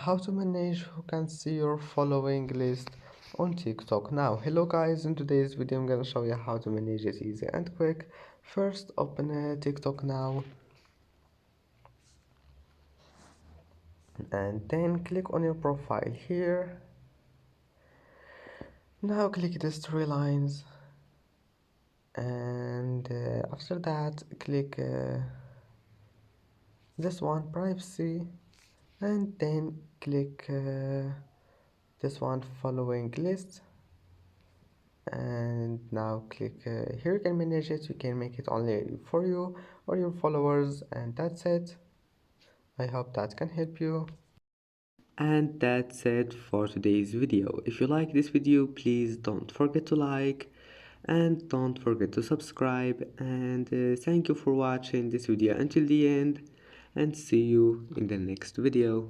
How to manage who can see your following list on TikTok. Now, hello guys, in today's video I'm gonna show you how to manage it easy and quick. First, open TikTok now and then click on your profile here. Now click these three lines and after that click this one, privacy, and then click this one, following list. And now click here. You can manage it, you can make it only for you or your followers, and that's it. I hope that can help you. And that's it for today's video. If you like this video, please don't forget to like and don't forget to subscribe, and thank you for watching this video until the end, and see you in the next video.